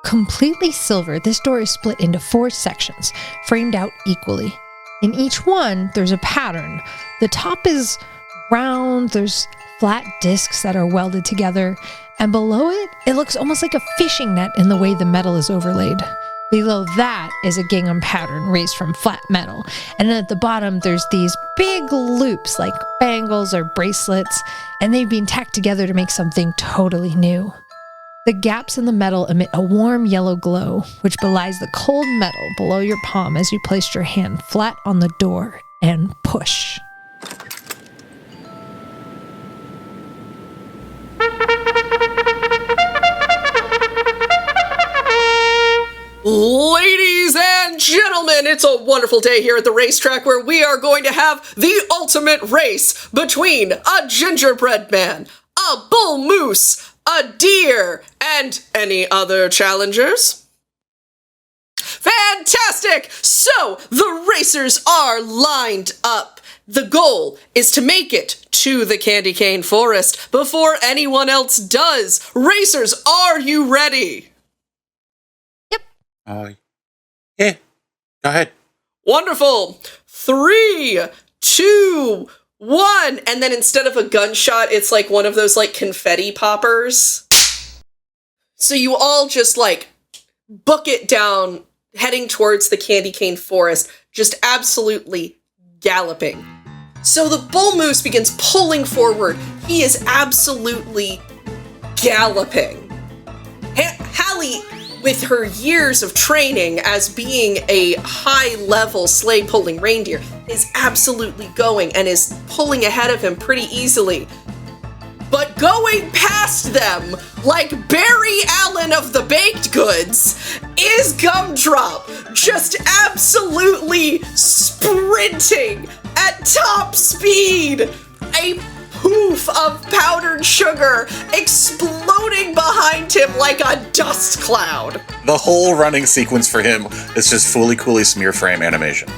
Completely silver, this door is split into 4 sections, framed out equally. In each one, there's a pattern. The top is round, there's flat discs that are welded together, and below it, it looks almost like a fishing net in the way the metal is overlaid. Below that is a gingham pattern raised from flat metal, and then at the bottom, there's these big loops like bangles or bracelets, and they've been tacked together to make something totally new. The gaps in the metal emit a warm yellow glow, which belies the cold metal below your palm as you place your hand flat on the door and push. Ladies and gentlemen, it's a wonderful day here at the racetrack where we are going to have the ultimate race between a gingerbread man, a bull moose, a deer, and any other challengers? Fantastic! So, the racers are lined up. The goal is to make it to the candy cane forest before anyone else does. Racers, are you ready? Yep. Yeah. Go ahead. Wonderful. 3, 2, 1, and then instead of a gunshot, it's like one of those like confetti poppers. So you all just like book it down, heading towards the candy cane forest, just absolutely galloping. So the bull moose begins pulling forward. He is absolutely galloping. Halley, with her years of training as being a high-level sleigh-pulling reindeer, is absolutely going and is pulling ahead of him pretty easily. But going past them, like Barry Allen of the Baked Goods, is G.U.M.D.R.O.P, just absolutely sprinting at top speed. A poof of powdered sugar exploding behind him like a dust cloud. The whole running sequence for him is just fully coolly smear frame animation.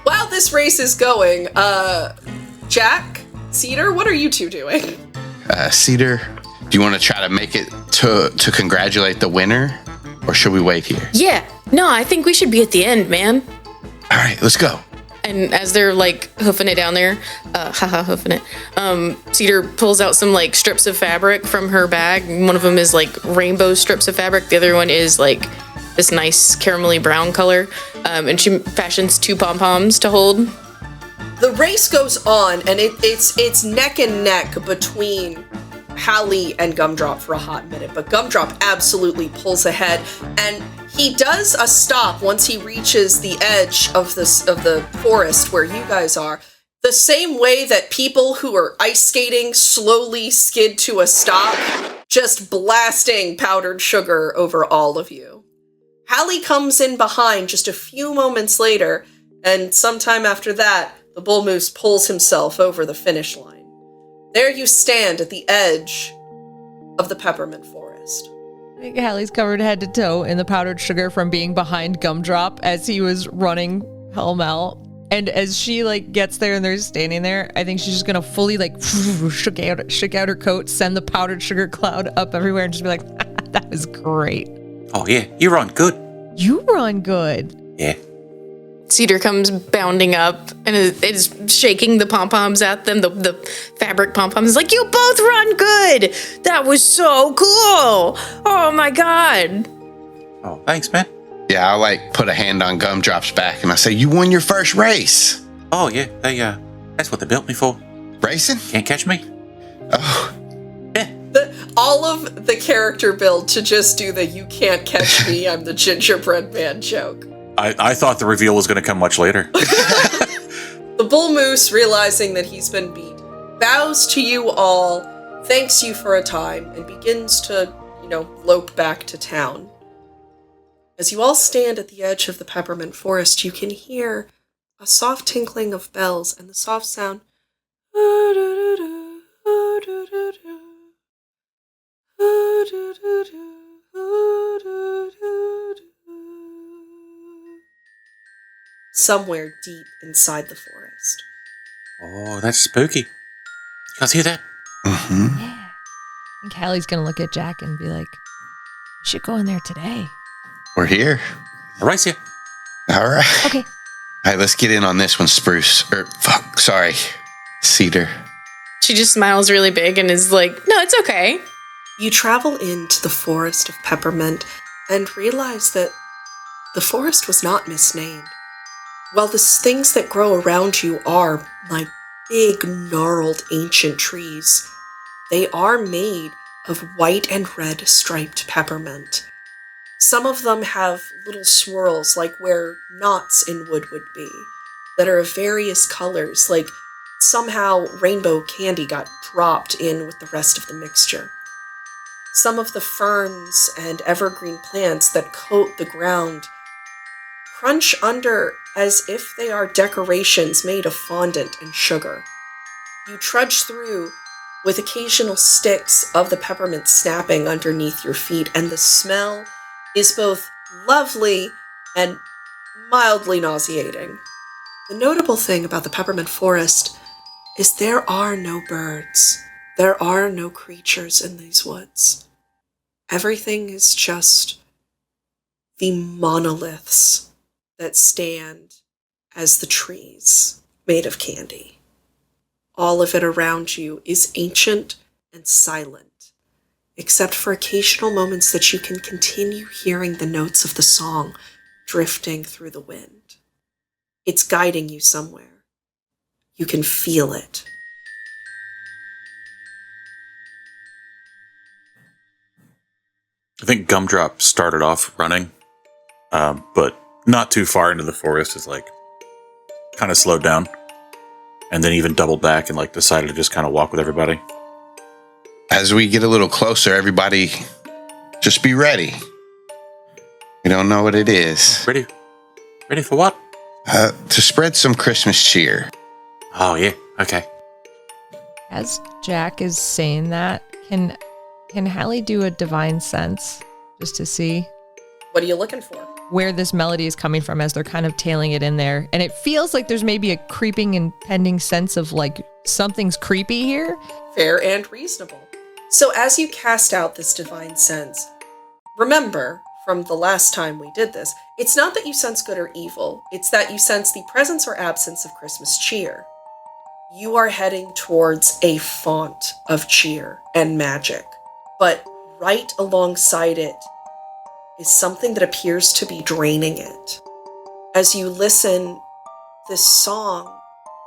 While this race is going, Jack, Cedar, what are you two doing? Cedar, do you want to try to make it to congratulate the winner? Or should we wait here? Yeah, no, I think we should be at the end, man. All right, let's go. And as they're like hoofing it down there, hoofing it, Cedar pulls out some like strips of fabric from her bag. One of them is like rainbow strips of fabric. The other one is like this nice caramelly brown color. And she fashions 2 pom-poms to hold. The race goes on, and it's neck and neck between Halley and G.U.M.D.R.O.P for a hot minute, but G.U.M.D.R.O.P absolutely pulls ahead, and he does a stop once he reaches the edge of the forest where you guys are, the same way that people who are ice skating slowly skid to a stop, just blasting powdered sugar over all of you. Halley comes in behind just a few moments later, and sometime after that, the bull moose pulls himself over the finish line. There you stand at the edge of the peppermint forest. I think Hallie's covered head to toe in the powdered sugar from being behind G.U.M.D.R.O.P as he was running pell-mell. And as she like gets there and they're standing there, I think she's just gonna fully like shook out her coat, send the powdered sugar cloud up everywhere, and just be like, "That was great." Oh yeah, you run good. You run good. Yeah. Cedar comes bounding up and is shaking the pom-poms at them, the fabric pom-poms. Like, you both run good! That was so cool! Oh my god! Oh, thanks, man. Yeah, I like put a hand on G.U.M.D.R.O.P's back and I say, you won your first race. Oh yeah, that's what they built me for. Racing? Can't catch me. Oh. Yeah. All of the character build to just do the "you can't catch me, I'm the gingerbread man" joke. I thought the reveal was going to come much later. The bull moose, realizing that he's been beat, bows to you all, thanks you for a time, and begins to, lope back to town. As you all stand at the edge of the peppermint forest, you can hear a soft tinkling of bells and the soft sound. somewhere deep inside the forest. Oh, that's spooky. You guys hear that? Mm-hmm. Yeah. I think Hallie's going to look at Jack and be like, we should go in there today. We're here. I'll race you. All right. Okay. All right, let's get in on this one, Spruce. Sorry, Cedar. She just smiles really big and is like, no, it's okay. You travel into the forest of peppermint and realize that the forest was not misnamed. While the things that grow around you are like big, gnarled, ancient trees, they are made of white and red striped peppermint. Some of them have little swirls like where knots in wood would be, that are of various colors, like somehow rainbow candy got dropped in with the rest of the mixture. Some of the ferns and evergreen plants that coat the ground crunch under as if they are decorations made of fondant and sugar. You trudge through with occasional sticks of the peppermint snapping underneath your feet, and the smell is both lovely and mildly nauseating. The notable thing about the peppermint forest is there are no birds. There are no creatures in these woods. Everything is just the monoliths that stand as the trees made of candy. All of it around you is ancient and silent, except for occasional moments that you can continue hearing the notes of the song drifting through the wind. It's guiding you somewhere. You can feel it. I think Gumdrop started off running, but not too far into the forest is like kind of slowed down, and then even doubled back and like decided to just kind of walk with everybody. As we get a little closer, everybody just be ready. We don't know what it is. Ready? Ready for what? To spread some Christmas cheer. Oh yeah, okay. As Jack is saying that, can Halley do a divine sense just to see What are you looking for? where this melody is coming from as they're kind of tailing it in there? And it feels like there's maybe a creeping and pending sense of like something's creepy here. Fair and reasonable. So as you cast out this divine sense, remember from the last time we did this, it's not that you sense good or evil, it's that you sense the presence or absence of Christmas cheer. You are heading towards a font of cheer and magic, but right alongside it is something that appears to be draining it. As you listen, this song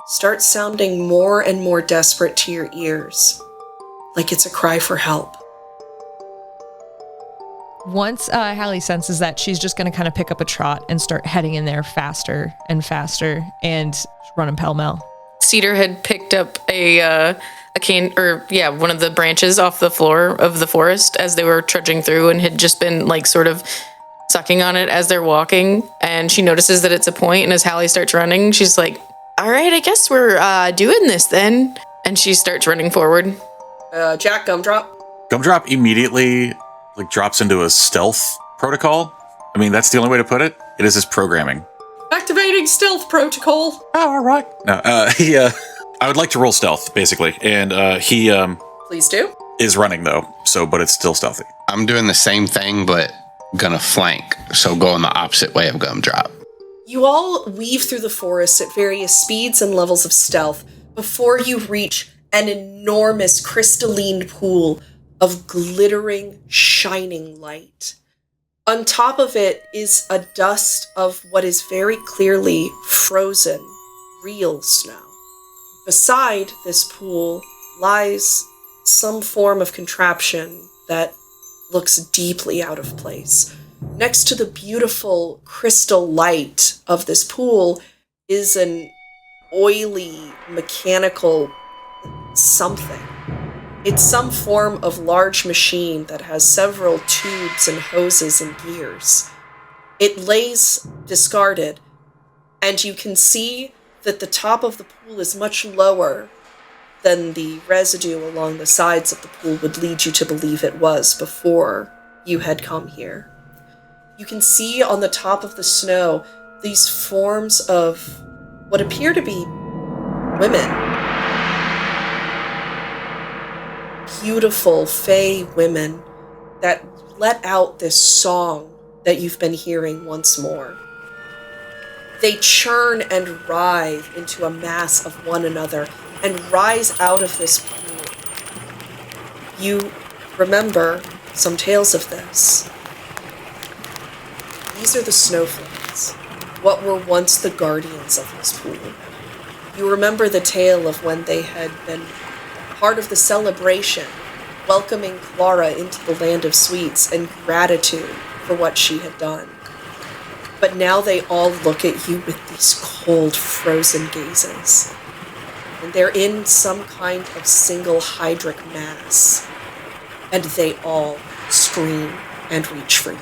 starts sounding more and more desperate to your ears, like it's a cry for help. Once Halley senses that, she's just going to kind of pick up a trot and start heading in there faster and faster and running pell-mell. Cedar had picked up a cane, or one of the branches off the floor of the forest as they were trudging through, and had just been like sort of sucking on it as they're walking. And she notices that it's a point, and as Halley starts running, she's like, all right, I guess we're doing this then. And she starts running forward. Jack, Gum-Drop. Gumdrop immediately like drops into a stealth protocol. I mean, that's the only way to put it. It is his programming. Activating stealth protocol. Oh, all right. No, I would like to roll stealth, basically. And he Please do. is running, though, but it's still stealthy. I'm doing the same thing, but gonna flank, so going the opposite way of Gumdrop. You all weave through the forest at various speeds and levels of stealth before you reach an enormous crystalline pool of glittering, shining light. On top of it is a dust of what is very clearly frozen, real snow. Beside this pool lies some form of contraption that looks deeply out of place. Next to the beautiful crystal light of this pool is an oily, mechanical something. It's some form of large machine that has several tubes and hoses and gears. It lays discarded, and you can see that the top of the pool is much lower than the residue along the sides of the pool would lead you to believe it was before you had come here. You can see on the top of the snow these forms of what appear to be women. Beautiful, fey women that let out this song that you've been hearing once more. They churn and writhe into a mass of one another and rise out of this pool. You remember some tales of this. These are the snowflakes, what were once the guardians of this pool. You remember the tale of when they had been part of the celebration, welcoming Clara into the land of sweets and gratitude for what she had done. But now they all look at you with these cold, frozen gazes. And they're in some kind of single hydric mass. And they all scream and reach for you.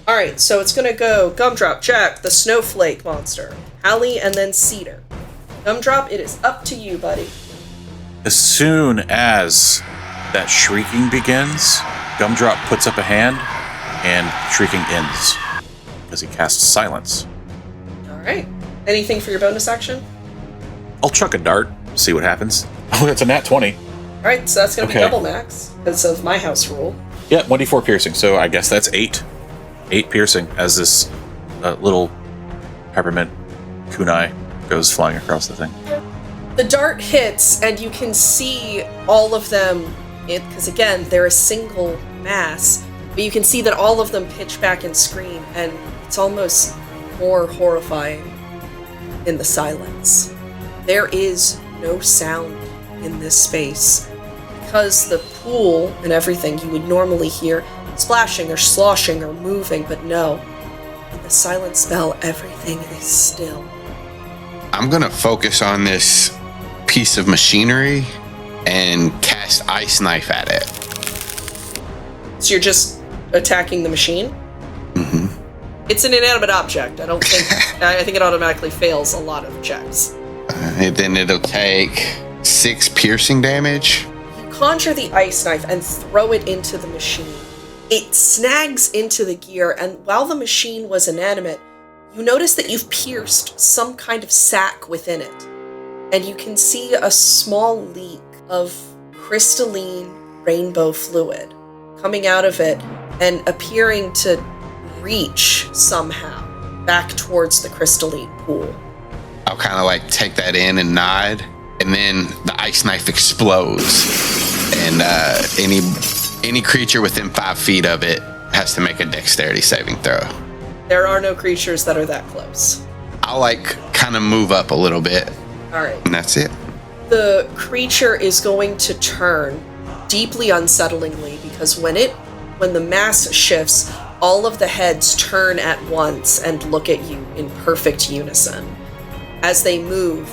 Alright, so it's gonna go G.U.M.D.R.O.P, Jack, the Snowflake monster, Halley, and then Cedar. G.U.M.D.R.O.P, it is up to you, buddy. As soon as that shrieking begins, G.U.M.D.R.O.P puts up a hand, and shrieking ends, because he casts silence. Alright. Anything for your bonus action? I'll chuck a dart, see what happens. Oh, that's a nat 20. Alright, so that's gonna be double max, because of my house rule. Yeah, 1d4 piercing, so I guess that's 8. 8 piercing as this little peppermint kunai goes flying across the thing. The dart hits, and you can see all of them, because again, they're a single mass, but you can see that all of them pitch back and scream, and it's almost more horrifying in the silence. There is no sound in this space, because the pool and everything you would normally hear splashing or sloshing or moving, but no. In the silent spell, everything is still. I'm gonna focus on this piece of machinery and cast Ice Knife at it. So you're just attacking the machine? Mm-hmm. It's an inanimate object. I think it automatically fails a lot of checks. And then it'll take 6 piercing damage. You conjure the ice knife and throw it into the machine. It snags into the gear, and while the machine was inanimate, you notice that you've pierced some kind of sac within it. And you can see a small leak of crystalline rainbow fluid coming out of it and appearing to reach somehow back towards the crystalline pool. I'll kind of like take that in and nod, and then the ice knife explodes, and any creature within 5 feet of it has to make a dexterity saving throw. There are no creatures that are that close. I'll like kind of move up a little bit. All right. And that's it. The creature is going to turn deeply unsettlingly, because when the mass shifts, all of the heads turn at once and look at you in perfect unison. As they move,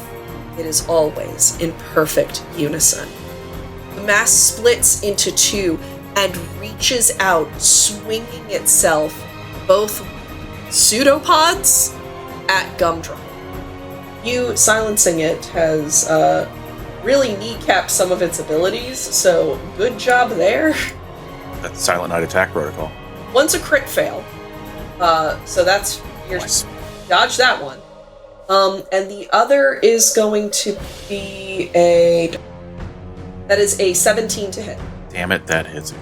it is always in perfect unison. The mass splits into 2 and reaches out, swinging itself, both pseudopods, at G.U.M.D.R.O.P. You silencing it has really kneecapped some of its abilities, so good job there. That's Silent Night attack protocol. One's a crit fail, so that's your Nice. dodge that one. And the other is going to be that is a 17 to hit. Damn it, that hits.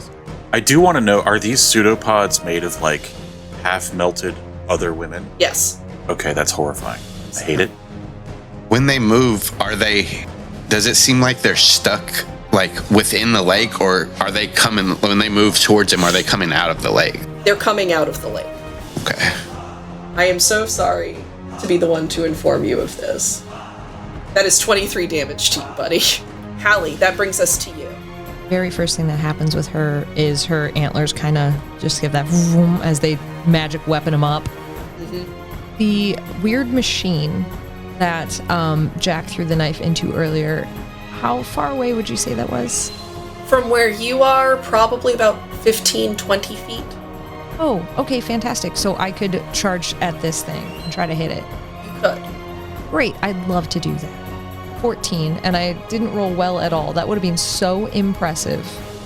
I do want to know, are these pseudopods made of like half-melted other women? Yes. Okay, that's horrifying. I hate it. When they move, does it seem like they're stuck like within the lake, or are they coming, when they move towards him, are they coming out of the lake? They're coming out of the lake. Okay. I am so sorry to be the one to inform you of this. That is 23 damage to you, buddy. Halley, that brings us to you. Very first thing that happens with her is her antlers kind of just give that vroom as they magic weapon them up. Mm-hmm. The weird machine that Jack threw the knife into earlier, how far away would you say that was? From where you are, probably about 15, 20 feet. Oh, okay, fantastic. So I could charge at this thing and try to hit it. You could. Great, I'd love to do that. 14, and I didn't roll well at all. That would have been so impressive.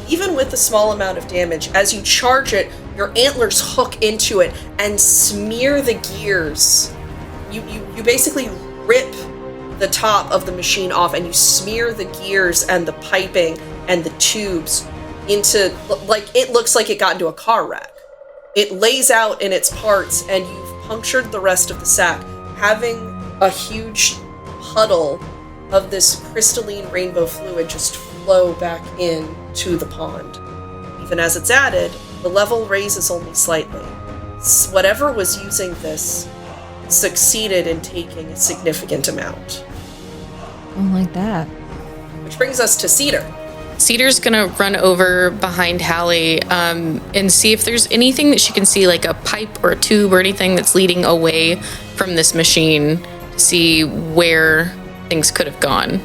even with the small amount of damage, as you charge it, your antlers hook into it and smear the gears. You basically rip the top of the machine off and you smear the gears and the piping and the tubes into, like, it looks like it got into a car wreck. It lays out in its parts and you've punctured the rest of the sack, having a huge puddle of this crystalline rainbow fluid just flow back in to the pond. Even as it's added, the level raises only slightly. Whatever was using this succeeded in taking a significant amount. Oh, like that. Which brings us to Cedar. Cedar's gonna run over behind Halley and see if there's anything that she can see, like a pipe or a tube or anything that's leading away from this machine, to see where things could have gone.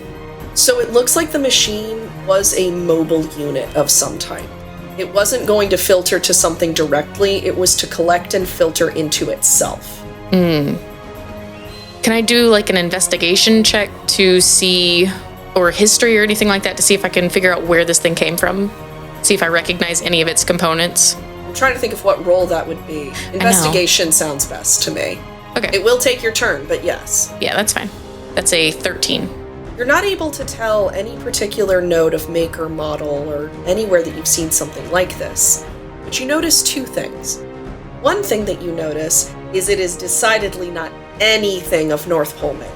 So it looks like the machine was a mobile unit of some type. It wasn't going to filter to something directly, it was to collect and filter into itself. Can I do like an investigation check to see, or history or anything like that, to see if I can figure out where this thing came from? See if I recognize any of its components? I'm trying to think of what role that would be. Investigation sounds best to me. Okay. It will take your turn, but yes. Yeah, that's fine. That's a 13. You're not able to tell any particular node of make or model or anywhere that you've seen something like this, but you notice two things. One thing that you notice is it is decidedly not anything of North Pole make.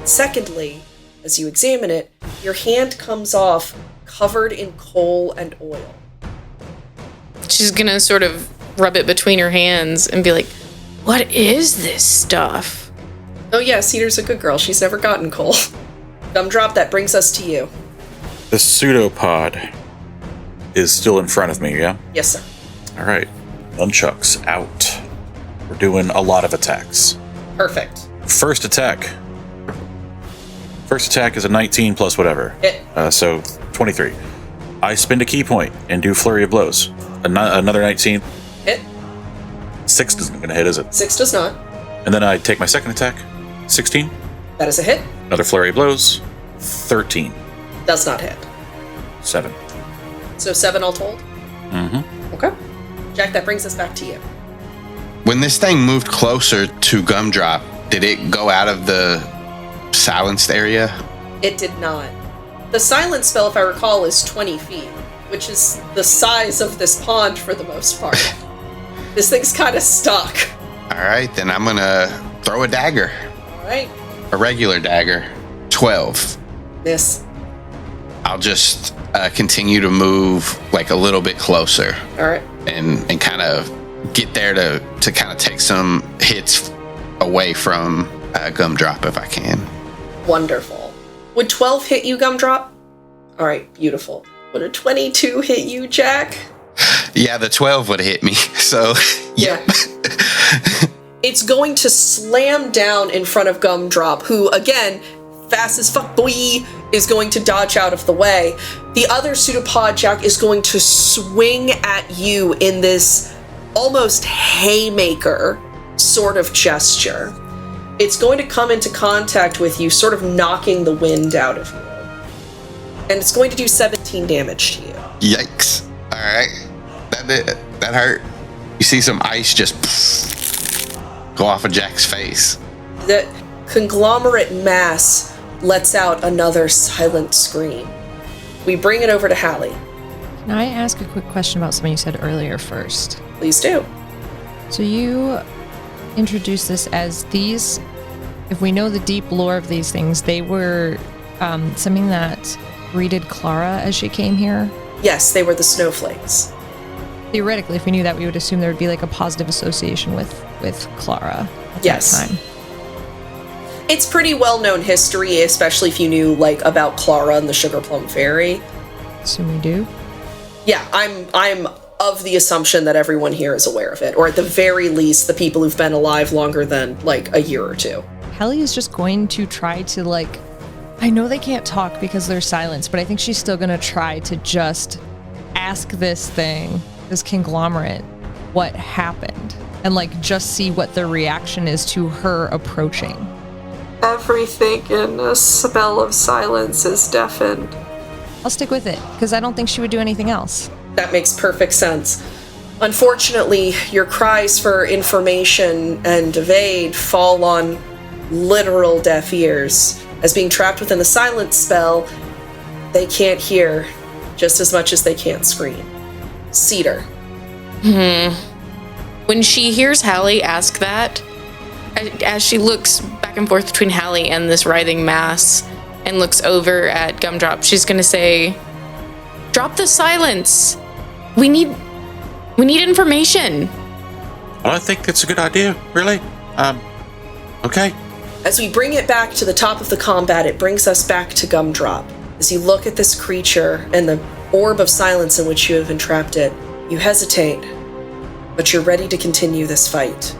Secondly, as you examine it, your hand comes off covered in coal and oil. She's gonna sort of rub it between her hands and be like, what is this stuff? Oh yeah, Cedar's a good girl. She's never gotten coal. G.U.M.D.R.O.P, that brings us to you. The pseudopod is still in front of me, yeah? Yes, sir. All right. Nunchucks out. We're doing a lot of attacks. Perfect. First attack. First attack is a 19 plus whatever. Hit. So 23. I spend a key point and do flurry of blows. Another 19. Hit. 6 isn't going to hit, is it? 6 does not. And then I take my second attack. 16. That is a hit. Another flurry of blows. 13. Does not hit. 7. So 7 all told? Mm-hmm. Okay. Jack, that brings us back to you. When this thing moved closer to G.U.M.D.R.O.P, did it go out of the silenced area? It did not. The silence spell, if I recall, is 20 feet, which is the size of this pond for the most part. This thing's kind of stuck. All right, then I'm gonna throw a dagger. All right. A regular dagger. 12. Miss. I'll just continue to move like a little bit closer. All right. And kind of get there to kind of take some hits away from G.U.M.D.R.O.P if I can. Wonderful. Would 12 hit you, G.U.M.D.R.O.P? All right, beautiful. Would a 22 hit you, Jack? Yeah, the 12 would hit me, so... Yeah. It's going to slam down in front of G.U.M.D.R.O.P, who, again, fast as fuck boy, is going to dodge out of the way. The other pseudopod, Jack, is going to swing at you in this almost haymaker sort of gesture. It's going to come into contact with you, sort of knocking the wind out of you. And it's going to do 17 damage to you. Yikes. All right. That hurt. You see some ice just go off of Jack's face. The conglomerate mass lets out another silent scream. We bring it over to Halley. Can I ask a quick question about something you said earlier first? Please do. So you introduced this as these, if we know the deep lore of these things, they were something that greeted Clara as she came here? Yes, they were the snowflakes. Theoretically, if we knew that, we would assume there would be like a positive association with Clara at Yes. that time. It's pretty well-known history, especially if you knew, like, about Clara and the Sugar Plum Fairy. Assume we do. Yeah, I'm of the assumption that everyone here is aware of it, or at the very least, the people who've been alive longer than, like, a year or two. Halley is just going to try to, like, I know they can't talk because they're silenced, but I think she's still going to try to just ask this thing, this conglomerate, what happened, and, like, just see what their reaction is to her approaching. Everything in a spell of silence is deafened. I'll stick with it, because I don't think she would do anything else. That makes perfect sense. Unfortunately, your cries for information and evade fall on literal deaf ears. As being trapped within the silence spell, they can't hear just as much as they can't scream. Cedar. When she hears Halley ask that, as she looks back and forth between Halley and this writhing mass and looks over at G.U.M.D.R.O.P, she's gonna say, "Drop the silence. We need information." Well, I think that's a good idea, really. Okay. As we bring it back to the top of the combat, it brings us back to G.U.M.D.R.O.P. As you look at this creature and the orb of silence in which you have entrapped it, you hesitate, but you're ready to continue this fight.